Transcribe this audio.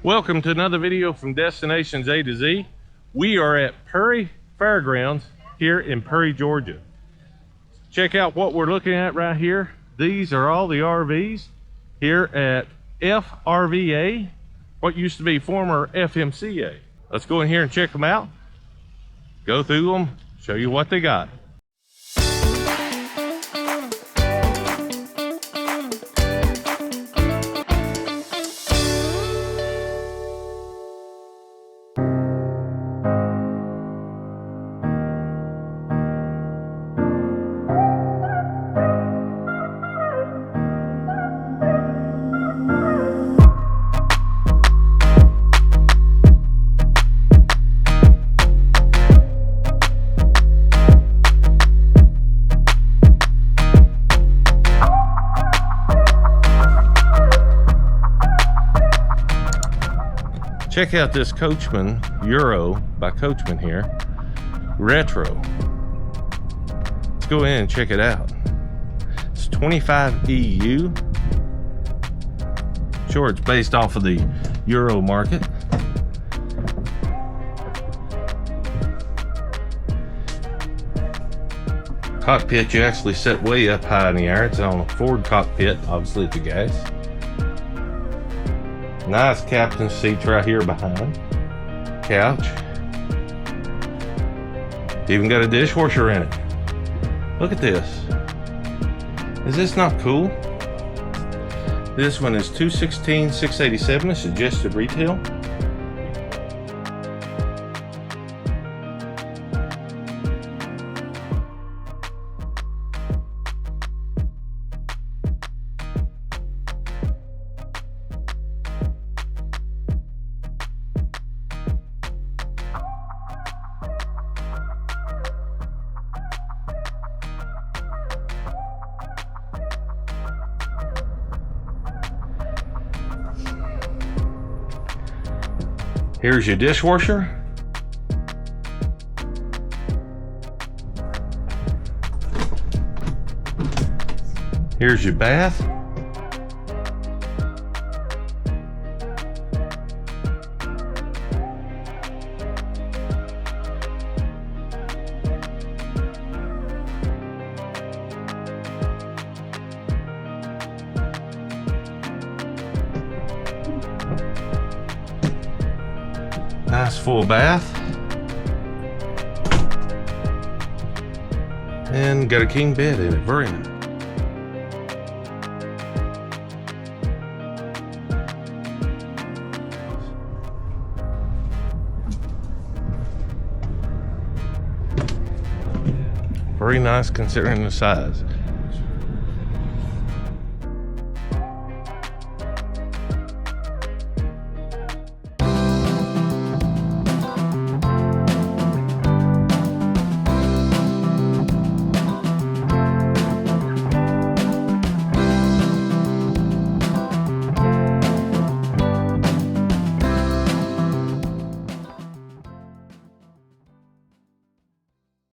Welcome to another video from Destinations A to Z. We are at Perry Fairgrounds here in Perry, Georgia. Check out what we're looking at right here. These are all the RVs here at FRVA, what used to be former FMCA. Let's go in here and check them out, go through them, show you what they got. Check out this Coachmen Euro by Coachmen here, retro. Let's go in and check it out. It's 25 EU. Sure, it's based off of the Euro market. Cockpit you actually set way up high in the air. It's on a Ford cockpit, obviously it's a gas. Nice captain seats right here behind. Couch. Even got a dishwasher in it. Look at this. Is this not cool? This one is $216,687 suggested retail. Here's your dishwasher. Here's your bath. Nice full bath. And got a king bed in it. Very nice. Very nice considering the size.